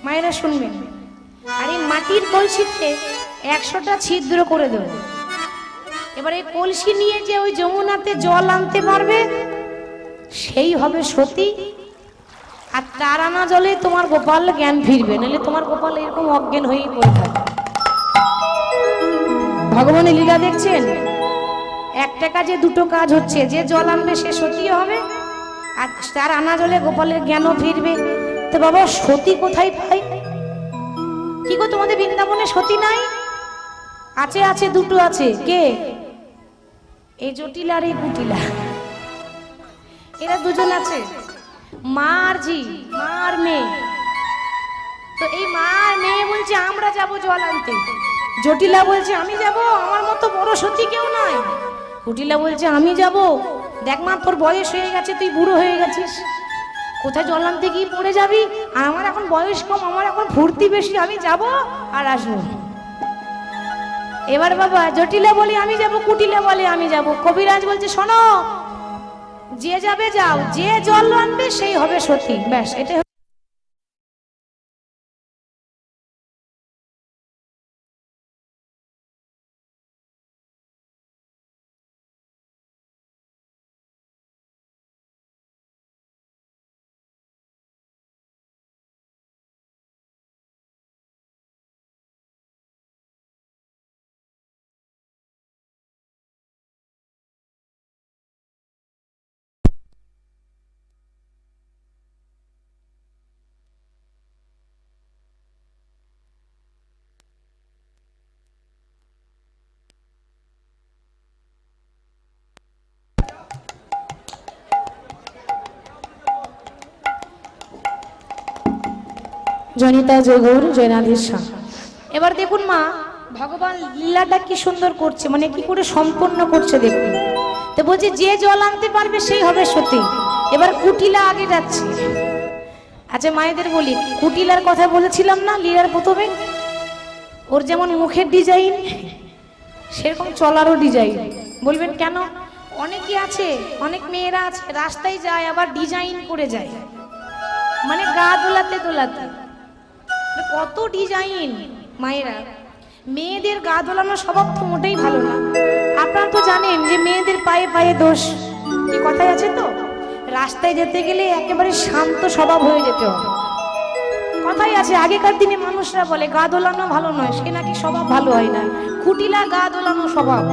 মায়েরা শুনবেন। আর এই মাটির কলসিতে 100টা ছিদ্র করে দেবো। এবার এই কলসি নিয়ে যে ওই যমুনাতে জল আনতে পারবে, সেই হবে সতী। আর তার আনা জলে তোমার গোপাল জ্ঞান ফিরবে, নাহলে তোমার গোপাল এরকম অজ্ঞান হয়েই পড়ে থাকবে। ভগবানের লীলা দেখছেন, একটা কাজে দুটো কাজ হচ্ছে। যে জল আনবে সে সতীও হবে, আর তার আনা জলে গোপালের জ্ঞানও ফিরবে। তো বাবা সতী কোথায় পাই? কি গো তোমাদের বৃন্দাবনে সতী নাই? আছে, আছে, দুটো আছে। কে? এই জটিলা আর এই কুটিলা, এরা দুজন আছে। মা আর ঝি, মা আর মেয়ে। তো এই মা আর মেয়ে বলছে আমরা যাব জল আনতে। জটিলা বলছে আমি যাব, আমার মতো বড় সতী কেউ নয়। কুটিলা বলছে আমি যাব। দেখ মা, তোর বয়স হয়ে গেছে, তুই বুড়ো হয়ে গেছিস, কোথায় জল আনতে গিয়ে পড়ে যাবি। আর আমার এখন বয়স কম, আমার এখন ফুর্তি বেশি, আমি যাব আর আসবো। এবার বাবা জটিলা বলে আমি যাব, কুটিলা বলে আমি যাব। কবিরাজ বলছে শোনো, যে যাবে যাও, যে জল আনবে সেই হবে সতী। ব্যাস, এটা জনিতা জগৌর জয়নাধীশা। এবার দেখুন মা, ভগবান লীলাটা কি সুন্দর করছে, মানে কি করে সম্পন্ন করছে দেখুন। তো বলছে যে জল আনতে পারবে সেই হবে সতী। এবার কুটিলা আগে যাচ্ছে। আচ্ছা মায়েদের বলি, কুটিলার কথা বলেছিলাম না লীলার প্রথমে? ওর যেমন মুখের ডিজাইন, সেরকম চলারও ডিজাইন। বলবেন কেন? অনেকে আছে, অনেক মেয়েরা আছে রাস্তায় যায় আবার ডিজাইন করে যায়, মানে গা দোলাতে দোলাতে। কত ডিজাইন। মায়েরা, মেয়েদের গা দোলানো স্বভাব তো মোটেই ভালো না। আপনারা তো জানেন যে মেয়েদের পায়ে পায়ে দোষ, কি কথাই আছে তো। রাস্তায় যেতে গেলে একেবারে শান্ত স্বভাব হয়ে যেতে হবে। কথাই আছে, আগেকার দিনে মানুষরা বলে গা দোলানো ভালো নয়, সে নাকি স্বভাব ভালো হয় না। কুটিলা গা দোলানো স্বভাব,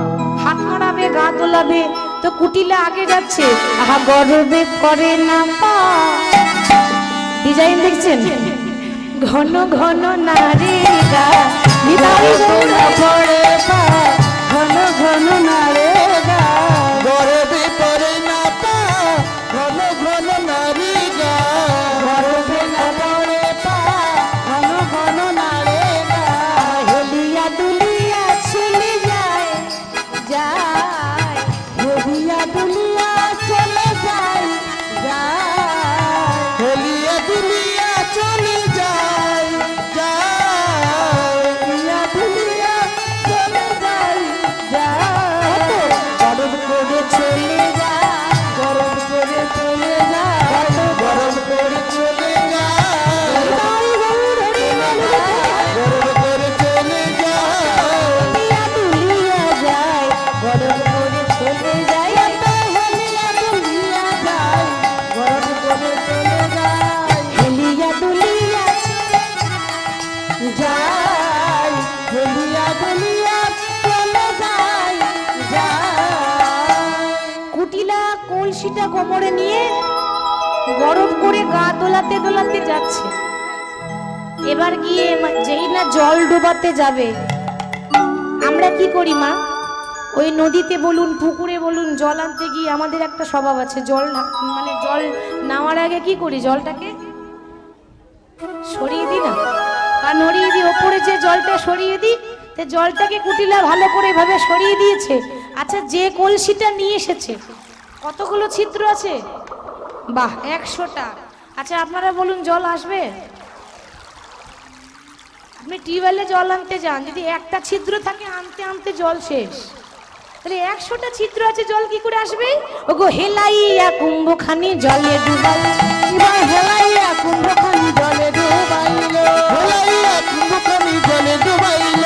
হাত নাড়াবে, গা দোলাবে। তো কুটিলা আগে যাচ্ছে, আহা গর্বে করে না পা। ডিজাইন দেখছেন? ঘন ঘন নারী গা, পড়ে পা, ঘন ঘন নারে গা, গর্বে করে না পা, ঘন ঘন নারী গা, গর্বে না পড়ে পা, ঘন ঘন নারে গা, হেলিয়া দুলিয়া চলে যায়, যায়, হেলিয়া দুলিয়া চলে যায়, যায়, হেলিয়া দুলিয়া চলে যায়, যাই, গলিয়া গলিয়া চলে যাই, যাই। কুটিলা কলসিটা কোমরে নিয়ে গরম করে গা দোলাতে দোলাতে যাচ্ছে। এবার গিয়ে যেই না জল ডোবাতে যাবে, আমরা কি করি মা, ওই নদীতে বলুন পুকুরে বলুন জল আনতে গিয়ে আমাদের একটা স্বভাব আছে, জল মানে জল নেওয়ার আগে কি করি, জলটাকে সরিয়ে দিই না, আর নড়িয়ে দিই, ওপরে যে জলটা সরিয়ে দিই, তো জলটাকে কুটিলা ভালো করে এভাবে সরিয়ে দিয়েছে। আচ্ছা, যে কলসিটা নিয়ে এসেছে কতগুলো ছিদ্র আছে? বাহ, 100টা। আচ্ছা আপনারা বলুন জল আসবে? আপনি টিউবওয়েলে জল আনতে যান, যদি একটা ছিদ্র থাকে আনতে আনতে জল শেষ, তাহলে 100টা ছিদ্র আছে, জল কি করে আসবে? ওগো হেলাইয়া কুম্ভখানি জলে ডুবাই, হেলাইয়া কুম্ভখানি জলে ডুবাইল, হেলাইয়া কুম্ভখানি জলে ডুবাইল,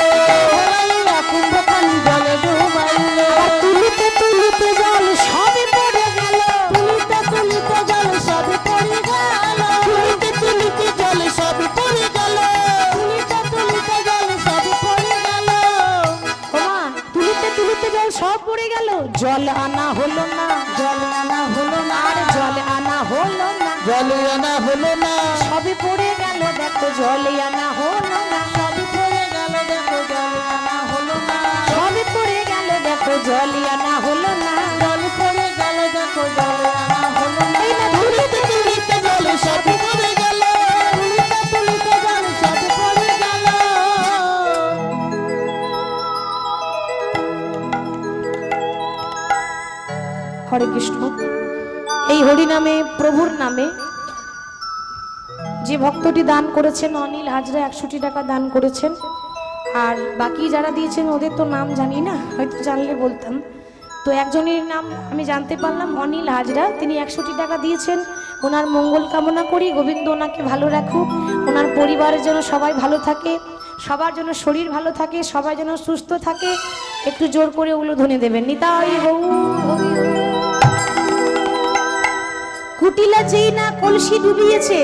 হেলাইয়া কুম্ভখানি জলে ডুবাইল। আর তুলিতে তুলিতে জল সবে পড়ে গেল, তুলিতে তুলিতে জল সব পড়ে গেল, তুলিতে তুলিতে জল সব পড়ে গেল, তুলিতে তুলিতে জল সব পড়ে গেল। ওমা তুলিতে তুলিতে জল সব পড়ে গেল, জল আনা হলো না, জল আনা হলো না, আর জল আনা হলো না, জল আনা হলো না, সবে পড়ে গেল দেখো জল আনা হলো না, সব পড়ে গেল দেখো জল আনা হলো না, সবে পড়ে গেল দেখো জল আনা হলো না। জল পড়ে গেল দেখো জল আনা হলো না। এই না তুলিতে তুলিতে জল সব পড়ে গেল, তুলিতে তুলিতে জল সব পড়ে গেল। হরে কৃষ্ণ। এই হরি নামে, প্রভুর নামে যে ভক্তটি দান করেছেন অনিল হাজরা 100টি টাকা দান করেছেন, আর বাকি যারা দিয়েছেন ওদের তো নাম জানি না, হয়তো জানলে বলতাম। তো একজনের নাম আমি জানতে পারলাম, অনিল হাজরা, তিনি 100টি টাকা দিয়েছেন। ওনার মঙ্গল কামনা করি, গোবিন্দ ওনাকে ভালো রাখুক, ওনার পরিবারের যেন সবাই ভালো থাকে, সবার জন্য শরীর ভালো থাকে, সবাই যেন সুস্থ থাকে। একটু জোর করে উলুধ্বনি দেবেন, নিতাই গৌর হরি হরি। কুটিলা যেই না কলসি ডুবিয়েছে,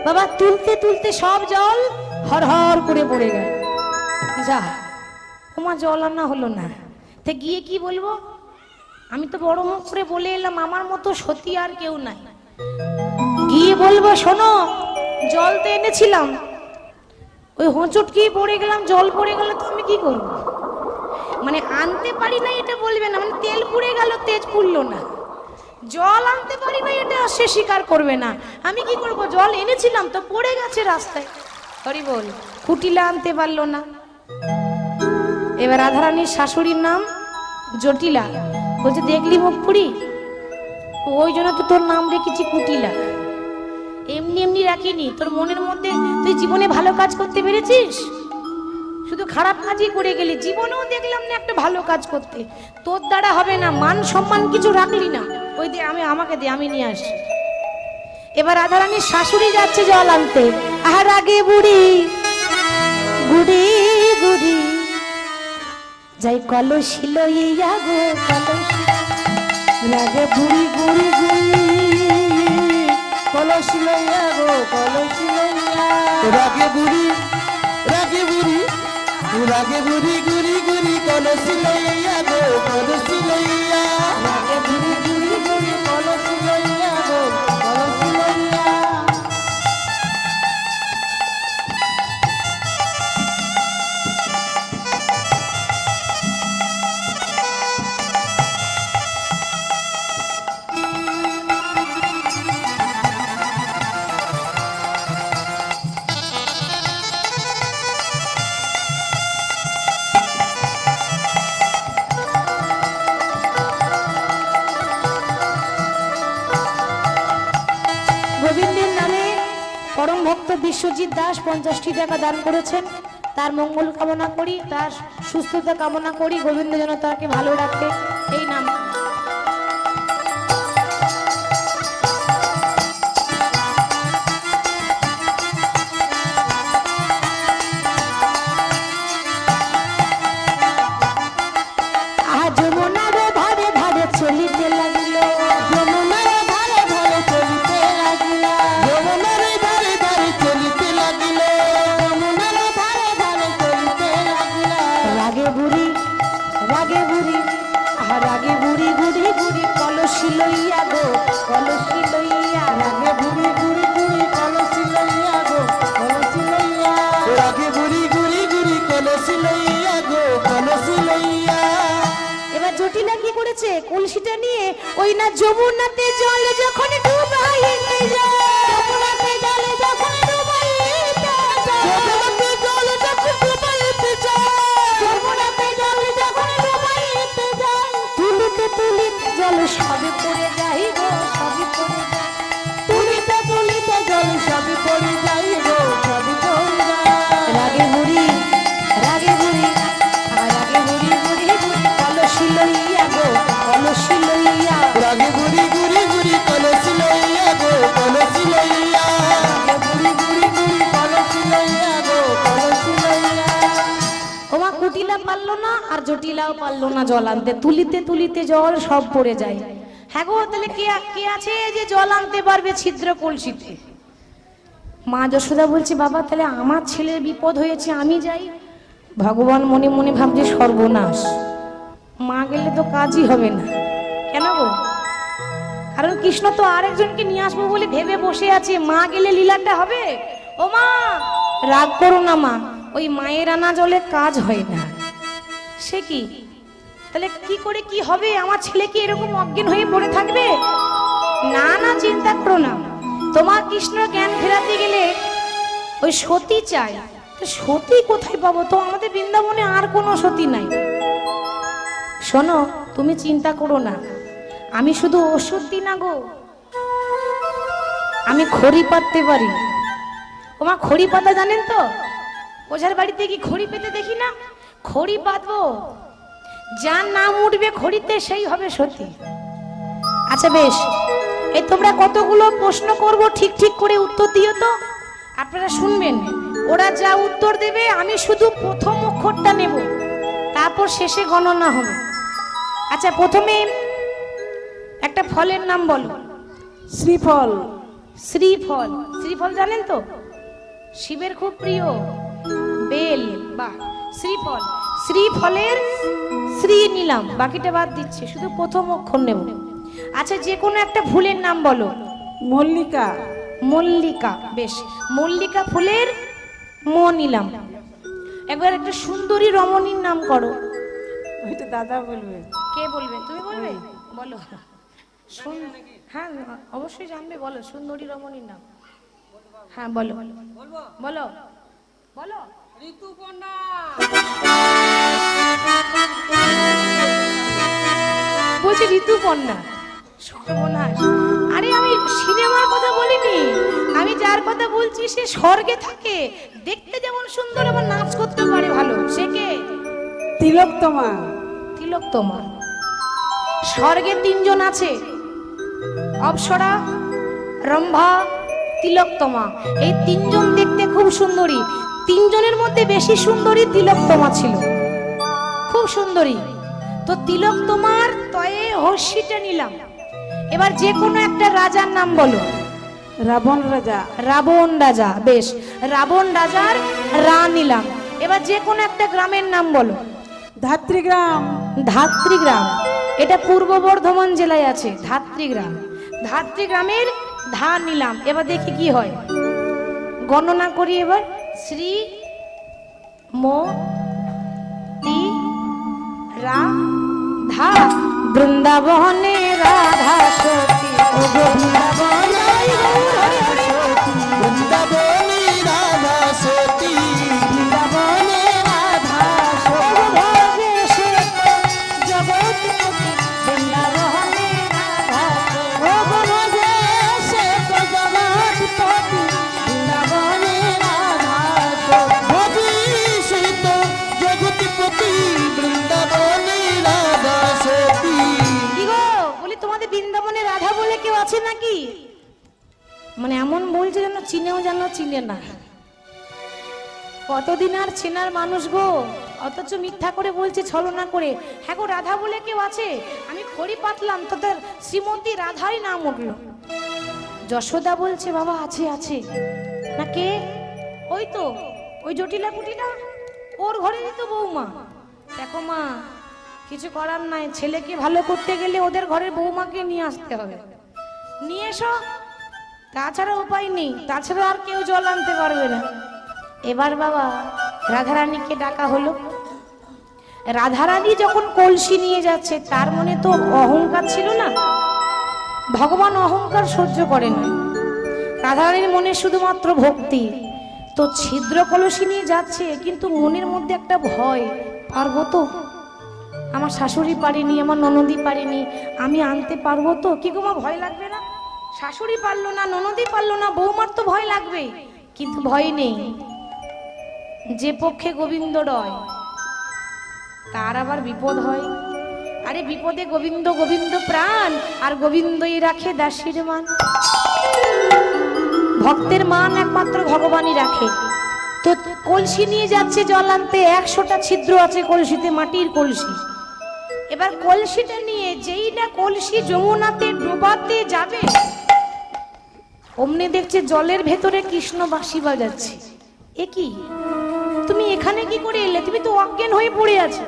বাবা তুলতে তুলতে সব জল হর হর করে পড়ে গেল। যা তোমার জল আনা হলো না, তে গিয়ে কি বলবো? আমি তো বড় মুখ করে বলে এলাম আমার মতো সতী আর কেউ নাই। গিয়ে বলবো শোনো, জল তো এনেছিলাম, ওই হোঁচটকি পড়ে গেলাম, জল পড়ে গেল, তো আমি কি করবো? মানে আনতে পারি না এটা বলবে না, মানে তেল পুড়ে গেল তেজ পুড়লো না, জল আনতে পারি না এটা সে স্বীকার করবে না। আমি কি করব? জল এনেছিলাম তো পড়ে গেছে রাস্তায়। হরি বল। কুটিলা আনতে পারলো না। এবার রাধারানীর শাশুড়ির নাম জটিলা, বলছে দেখলি মুখ পুরি, ওই জন্য তো তোর নাম রেখেছি কুটিলা, এমনি এমনি রাখিনি। তোর মনের মধ্যে তুই জীবনে ভালো কাজ করতে পেরেছিস, শুধু খারাপ কাজই করে গেলি, জীবনেও দেখলাম না একটা ভালো কাজ করতে। তোর দ্বারা হবে না, মান সম্মান কিছু রাখলি না। ওই দে, আমাকে দে, আমি নিয়ে আসি। এবার রাধারানীর শাশুড়ি যাচ্ছে জল আনতে, আর আগে বুড়ি গুড়ি গুড়ি যাই কলসি লইয়া গো কলসি, লাগে বুড়ি বুড়ি বুড়ি, কলসি লইয়া গো কলসি লইয়া। রাগে বুড়ি রাগে বুড়ি, রাগে বুড়ি গুড়ি গুড়ি, কলসি লইয়া গো কলসি লইয়া। রাগে বুড়ি গুড়ি গুড়ি, কলসি লইয়া গো কলসি লইয়া। গোবিন্দের নামে পরম ভক্ত বিশ্বজিৎ দাস 50টি টাকা দান করেছেন। তার মঙ্গল কামনা করি, তার সুস্থতা কামনা করি, গোবিন্দ যেন তাকে ভালো রাখে। এই নাম যমুনার ধারে ধারে চলিতে লাগিল, যমুনার ধারে ধারে চলিতে লাগিল, যমুনার ধারে ধারে চলিতে লাগিল, যমুনার ধারে ধারে করছে কলসিটা নিয়ে ওই না যমুনাতে জল যখন ডুবাইতে যায়, যমুনাতে জল যখন ডুবাইতে যায়, যমুনাতে জল যখন ডুবাইতে যায়, যমুনাতে জল যখন ডুবাইতে যায়, তুলিতে তুলিতে জল সবে পড়ে যায় গো, সবে পড়ে যায়, তুলিতে তুলিতে জল সবই পড়ে যাই গো, সবই পড়ে যায়। রাগে বুড়ি রাগে বুড়ি আর রাগে বুড়ি বুড়ি বুড়ি কলসি লইয়া গো, কলসি লইয়া রাগে গুড়ি গুড়ি গুড়ি কলসি লইয়া গো, কলসি লইয়া। গুড়ি গুড়ি গুড়ি কলসি লইয়া গো, কলসি লইয়া। ওমা কুটিলা পারলো না আর জটিলাও পারলো না জল আনতে, তুলিতে তুলিতে জল সব পড়ে যায়। হ্যাঁ গো তাহলে কে কে আছে যে জল আনতে পারবে ছিদ্র কলসিতে? মা যশোদা বলছে বাবা তাহলে আমার ছেলের বিপদ হয়েছে আমি যাই। ভগবান মনে মনে ভাবছে সর্বনাশ, মা গেলে তো কাজই হবে না। কেন গো? কারণ কৃষ্ণ তো আরেকজনকে নিয়ে আসবো বলে ভেবে বসে আছে, মা গেলে লীলাটা হবে। ও মা রাগ করো না মা, ওই মায়ের আনা জলে কাজ হয় না। সে কি তাহলে কি করে কি হবে? আমার ছেলে কি এরকম অজ্ঞান হয়ে পড়ে থাকবে? না না চিন্তা করো না, তোমার কৃষ্ণ জ্ঞান ফেরাতে গেলে ওই সতী চাই। তো সতী কোথায় পাবো? তো আমাদের বৃন্দাবনে আর কোনো সতী নাই। শোনো তুমি চিন্তা করো না, আমি শুধু ওষুধ দিই না গো, আমি খড়ি পাততে পারি। তোমার খড়ি পাতা জানেন তো? ওঝার বাড়িতে কি খড়ি পেতে দেখি না? খড়ি পাতবো, যার নাম উঠবে খড়িতে সেই হবে সতী। আচ্ছা বেশ, এই তোমরা কতগুলো প্রশ্ন করব, ঠিক ঠিক করে উত্তর দিও তো। আপনারা শুনবেন, ওরা যা উত্তর দেবে আমি শুধু প্রথম অক্ষরটা নেব, তারপর শেষে গণনা হবে। আচ্ছা প্রথমে একটা ফলের নাম বলো। শ্রীফল। শ্রীফল। শ্রীফল জানেন তো? শিবের খুব প্রিয় বেল বা শ্রীফল। শ্রীফলের শ্রী নিলাম, বাকিটা বাদ দিচ্ছি, শুধু প্রথম অক্ষর নেব। আচ্ছা যে কোনো একটা ফুলের নাম বলো। মল্লিকা। মল্লিকা, বেশ, মল্লিকা ফুলের ম নিলাম। একবার একটা সুন্দরী রমণীর নাম করো। ওইটা দাদা বলবে। কে বলবে? তুমি বলবে? বলো। হ্যাঁ অবশ্যই জানবে, বলো সুন্দরী রমণীর নাম। হ্যাঁ বলো বলো বলো। ঋতুপর্ণা। বলছি ঋতুপর্ণা। সর্বনাশ, আরে আমি সিনেমার কথা বলিনি, আমি যার কথা বলছি সে স্বর্গে থাকে, দেখতে যেমন সুন্দর আবার নাচ করতে পারে ভালো। সে কে? তিলোত্তমা। তিলোত্তমা। স্বর্গে তিনজন আছে, অপ্সরা, রম্ভা, তিলোত্তমা। এই তিনজন দেখতে খুব সুন্দরী। তিনজনের মধ্যে বেশি সুন্দরী তিলোত্তমা ছিল, খুব সুন্দরী। তো তিলোত্তমার তয়ে হর্ষিটা নিলাম। এবার যে কোনো একটা রাজার নাম বলো। রাবণ রাজা। রাবণ রাজা, বেশ, রাবণ রাজার রা নিলাম। এবার যে কোনো একটা গ্রামের নাম বলো। ধাত্রীগ্রাম। ধাত্রীগ্রাম, এটা পূর্ব বর্ধমান জেলায় আছে ধাত্রীগ্রাম। ধাত্রীগ্রামের ধা নিলাম। এবার দেখি কি হয়, গণনা করি এবার। শ্রী ম তি রা ধা, বৃন্দাবনে রাধা সতী, ও গো বৃন্দাবনে বৃন্দাবনে রাধা সতী। বৃন্দাবনে রাধা সতী, ভোগে সে জগৎপতি, বৃন্দাবনে রাধা সতী, ও ভোগে সে তো জগৎপতি, বৃন্দাবনে রাধা সতী। ভোগে সে তো জগৎপতি, বৃন্দাবনে রাধা সতী। কি গো বলি, তোমাদের বৃন্দাবনে রাধা বলে কেউ আছে নাকি? মানে এমন বলছে যেন চিনেও যেন চিনে না। কতদিন আর চেনার মানুষ গো, অথচ মিথ্যা করে বলছে, ছলনা করে। হ্যাঁ গো রাধা বলে কেউ আছে? আমি খড়ি পাতলাম, তোদের শ্রীমতী রাধাই নাম উঠলো। যশোদা বলছে বাবা আছে আছে। না কে? ওই তো ওই জটিলা পুটিলা, ওর ঘরেরই তো বৌমা। দেখো মা, কিছু করার নাই, ছেলেকে ভালো করতে গেলে ওদের ঘরের বৌমাকে নিয়ে আসতে হবে। নিয়ে এসো, তাছাড়া উপায় নেই, তাছাড়া আর কেউ জল আনতে পারবে না। এবার বাবা রাধারানীকে ডাকা হলো। রাধারানী যখন কলসি নিয়ে যাচ্ছে তার মনে তো অহংকার ছিল না, ভগবান অহংকার সহ্য করে না, রাধারানীর মনে শুধুমাত্র ভক্তি। তো ছিদ্র কলসি নিয়ে যাচ্ছে কিন্তু মনের মধ্যে একটা ভয়, পারবো তো, আমার শাশুড়ি পারেনি, আমার ননদি পারেনি, আমি আনতে পারবো তো? কি গো মা, ভয় লাগবে না? শাশুড়ি পারলো না, ননদি পারলো না, বৌমার তো ভয় লাগবে, কিন্তু ভয় নেই। যে পক্ষে গোবিন্দ রয় তার আবার বিপদ হয়। আরে বিপদে গোবিন্দ, গোবিন্দ প্রাণ, আর গোবিন্দই রাখে দাসীর মান। ভক্তের মান একমাত্র ভগবানই রাখে। তো কলসি নিয়ে যাচ্ছে জল আনতে, 100টা ছিদ্র আছে কলসিতে, মাটির কলসি। এবার কলসিটা নিয়ে যেই না কলসি যমুনাতে ডোবাতে যাবে, অমনি দেখছে জলের ভেতরে কৃষ্ণ বাঁশি বাজাচ্ছে। এ কি, তুমি এখানে কি করে এলে? তুমি তো অজ্ঞান হয়ে পড়ে আছো।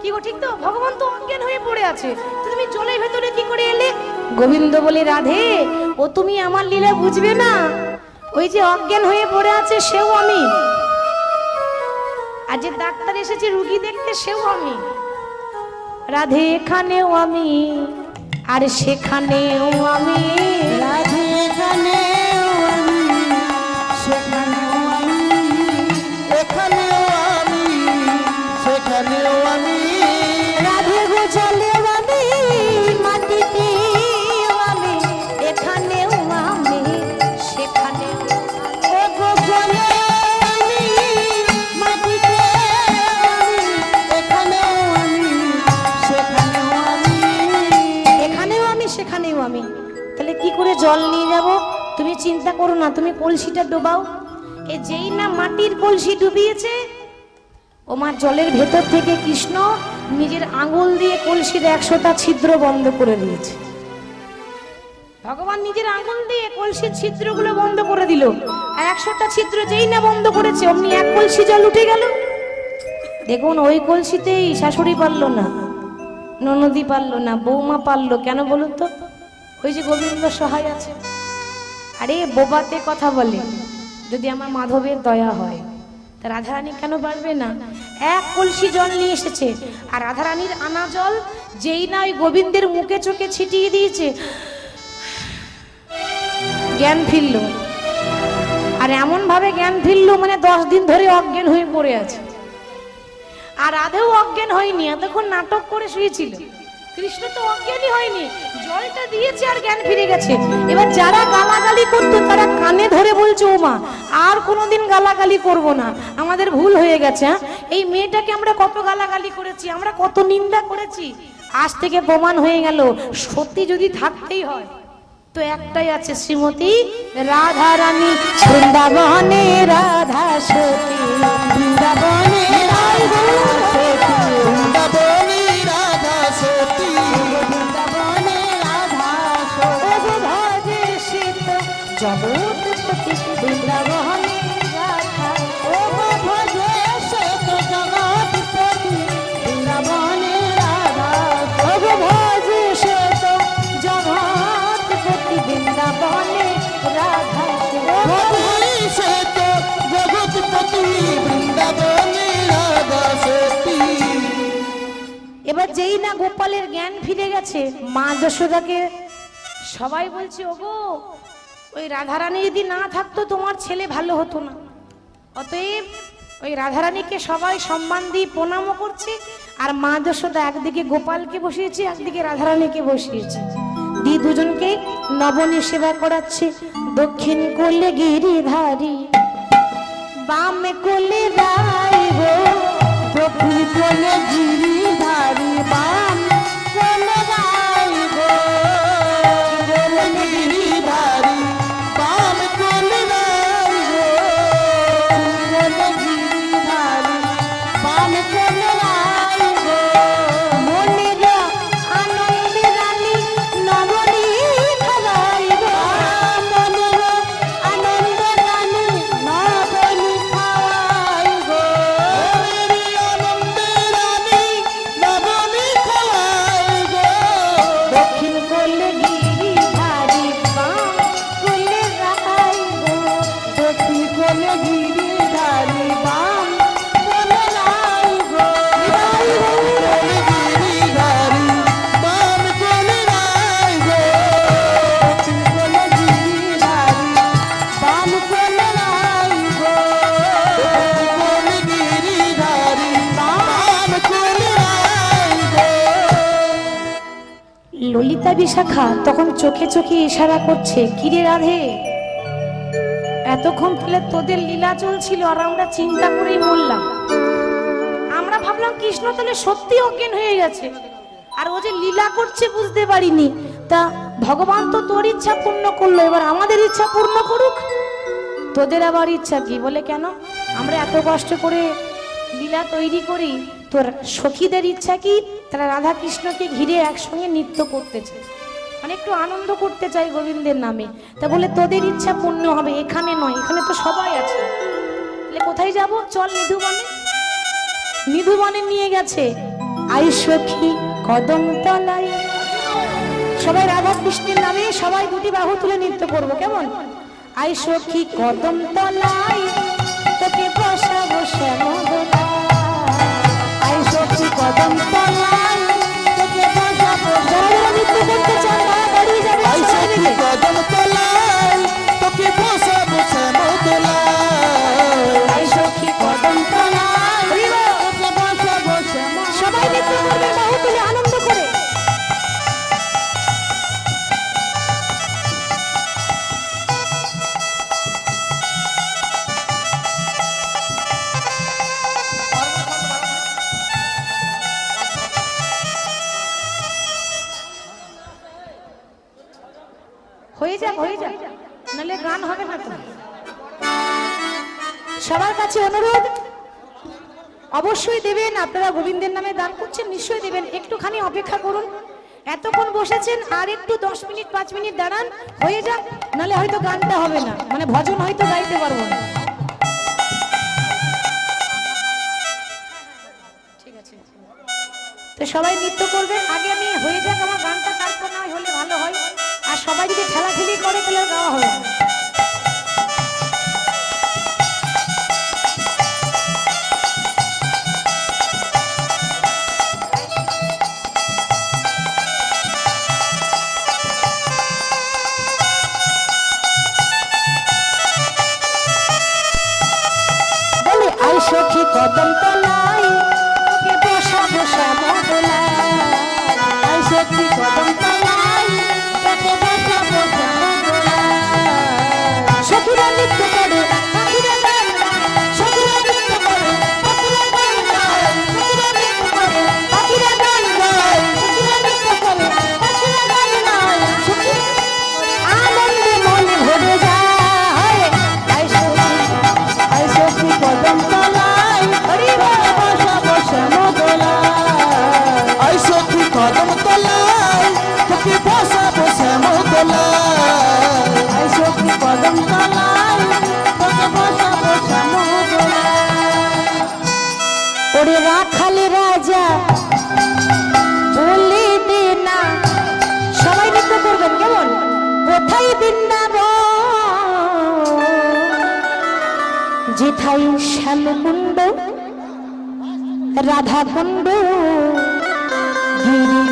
কি গো, ঠিক তো? ভগবান তো অজ্ঞান হয়ে পড়ে আছে, তুমি জলের ভেতরে কি করে এলে? গোবিন্দ বলে, রাধে, ও তুমি আমার লীলা বুঝবে না, ওই যে অজ্ঞান হয়ে পড়ে আছে সেও আমি, আর যে ডাক্তার এসেছে রুগী দেখতে সেও আমি। রাধে এখানেও আমি আর সেখানেও আমি, রাধে এখানেও আমি, সেখানেও আমি, এখানেও আমি, সেখানেও আমি। রাধে গো জলেও আমি, মাটিতেও আমি, এখানেও আমি সেখানেও। ও গো জলে আমি, মাটিতে আমি, এখানেও আমি, সেখানেও আমি। এখানেও আমি সেখানেও আমি। তাহলে কি করে জল নিয়ে যাব? তুমি চিন্তা করো না, তুমি কলসিটা ডোবাও। এ যেই না মাটির কলসি ডুবিয়েছে, ওমার জলের ভেতর থেকে কৃষ্ণ নিজের আঙুল দিয়ে কলসির 100টা ছিদ্র বন্ধ করে দিয়েছে। ভগবান নিজের আঙুল দিয়ে কলসির ছিদ্রগুলো বন্ধ করে দিল, আর 100টা ছিদ্র যেই না বন্ধ করেছে অমনি এক কলসি জল উঠে গেল। দেখুন, ওই কলসিতেই শাশুড়ি পারলো না, ননদি পারলো না, বৌমা পারলো। কেন বলুন তো? ওই যে গোবিন্দ সহায় আছে। আরে বোবাতে কথা বলে, যদি আমার মাধবের দয়া হয় তা রাধারানী কেন পারবে না? এক কলসি জল নিয়ে এসেছে, আর রাধারানীর আনা জল যেই না ওই গোবিন্দের মুখে চোখে ছিটিয়ে দিয়েছে, জ্ঞান ফিরল। আর এমন ভাবে জ্ঞান ফিরল, মানে 10 দিন ধরে অজ্ঞান হয়ে পড়ে আছে। আর রাধেও অজ্ঞান হয়নি, এতক্ষণ নাটক করে শুয়েছিল। কৃষ্ণ তো অজ্ঞানই হয়নি, জলটা দিয়েছে আর জ্ঞান ফিরে গেছে। এবার যারা গালাগালি করতো তারা কানে ধরে বলছে, ও মা, আর কোনোদিন গালাগালি করব না, আমাদের ভুল হয়ে গেছে। এই মেয়েটাকে আমরা কত গালাগালি করেছি, আমরা কত নিন্দা করেছি, আজ থেকে প্রমাণ হয়ে গেল সত্যি যদি থাকতেই হয় তো একটাই আছে, শ্রীমতী রাধারানী। বৃন্দাবনে রাধা সতী, বৃন্দাবনে বৃন্দাবনে রাধা সতী, বৃন্দাবনে রাধা সতী, ভজে শীত জগৎপতি, বৃন্দাবনে রাধা, ও গো ভজে শ্বেত জগৎপতি, বৃন্দাবনে রাধা ও গো ভজে শীত জগৎপতি, বৃন্দাবনে রাধা ভজে শ্বেত জগৎপতি, বৃন্দাবনে রাধা সতী। এবার যেই না গোপালের জ্ঞান ফিরে গেছে, মা যশোদাকে সবাই বলছে, ওগো, ওই রাধারানী যদি না থাকতো তোমার ছেলে ভালো হতো না। অতএব ওই রাধারানীকে সবাই সম্মান দিয়ে প্রণামও করছে, আর মা যশোদা একদিকে গোপালকে বসিয়েছে, একদিকে রাধারানীকে বসিয়েছে, দিয়ে দুজনকে নবনী সেবা করাচ্ছে। দক্ষিণ কোলে গিরিধারী, বাম কোলে রাই গো, দক্ষিণ কোলে গিরিধারী, বাম কোলে রাই গো, কোলে গিরিধারী, বাম কোলে রাই গো, কোলে গিরিধারী, বাম কোলে রাই গো। মনের আনন্দে রানী নবনী খেলাই গো, মনের আনন্দে রানী নবনী খাওয়াই গো, মনের আনন্দে রানী নবনী খাওয়াই গো। দক্ষিণ কোলে গিরিধারী, বাম কোলে রাই গো, দক্ষিণ কোলে গিরিধারী, বাম কোলে রাই গো, ললিতা বিশাখা তখন চোখে চোখে ইশারা করছে, কিরে রাধে, এতক্ষণ তাহলে তোদের লীলা চলছিল আর আমরা চিন্তা করেই মরলাম। আমরা ভাবলাম কৃষ্ণ তাহলে সত্যি অজ্ঞান হয়ে গেছে, আর ও যে লীলা করছে বুঝতে পারিনি। তা ভগবান তো তোর ইচ্ছা পূর্ণ করলো, এবার আমাদের ইচ্ছা পূর্ণ করুক। তোদের আবার ইচ্ছা কি? বলে কেন? আমরা এত কষ্ট করে লীলা তৈরি করি, তোর সখীদের ইচ্ছা কি? তারা রাধা কৃষ্ণকে ঘিরে একসঙ্গে নৃত্য করতেছে, মানে একটু আনন্দ করতে চাই গোবিন্দের নামে। তা বলে তোদের ইচ্ছা পূর্ণ হবে, এখানে নয়, এখানে তো সবাই আছে। তাহলে কোথায় যাব? চল নিধুবনে। নিধুবনে নিয়ে গেছে। আই সখী কদম তলায়, সবাই রাধা কৃষ্ণের নামে সবাই দুটি বাহু তুলে নৃত্য করবো, কেমন? আই সখী কদম তলায় তোকে বসাবো শ্যামদোলায়, আই সখী কদম তলায় তোকে বসাবো। যারা নৃত্য করতে চান তারা দাঁড়িয়ে যাবে। আই সখী কদম তলায় তোকে বসাবো শ্যামদোলায়, আই সখী কদম তলায় তোকে বসাবো শ্যামদোলায়। সবাই নৃত্য করবে বাহু তুলে আনন্দ করে। হয়ে যাক, হয়ে যাক, নাহলে গান হবে না তো। সবার কাছে অনুরোধ, অবশ্যই দেবেন। আপনারা গোবিন্দের নামে দান করছেন, নিশ্চয়ই দেবেন। একটুখানি অপেক্ষা করুন, এতক্ষণ বসেছেন, আর একটু 10 মিনিট 5 মিনিট দাঁড়ান, হয়ে যাক, নাহলে হয়তো গানটা হবে না, মানে ভজন হয়তো গাইতে পারবো না। ঠিক আছে, তো সবাই নৃত্য করবেন। আগে আমি হয়ে যাক আমার গানটা, তারপর না হলে ভালো হয়। আর সবাই যদি ঠেলাঠেলি করে তাহলে গাওয়া হবে না। বলে আই সখী কদম তলায় তোকে বসাবো শ্যামদোলায়, আই সখী কদম তলায় তোকে বসাবো শ্যামদোলায়। সখীরা নৃত্য করে, পাখিরা গান গায়, সখীরা নৃত্য করে, পাখিরা গান গায়, সখীরা নৃত্য করে, পাখিরা গান গায়, সখীরা নৃত্য করে, পাখিরা গান গায়, সখী আনন্দে মন ভরে যায়। আই সখী, আই সখী কদম তলায় হরি তোকে বসাবো শ্যামদোলায়, আই সখী কদম তলায় তোকে বসাবো শ্যামদোলায়, আই সখী কদম তলায় তোকে বসাবো শ্যামদোলায়। ওরে রাখাল রাজা বলে দে না, সবাই নৃত্য করবেন, কেমন? কোথায় বৃন্দাবন, যেথায় শ্যামকুণ্ড রাধাকুণ্ড, গিরি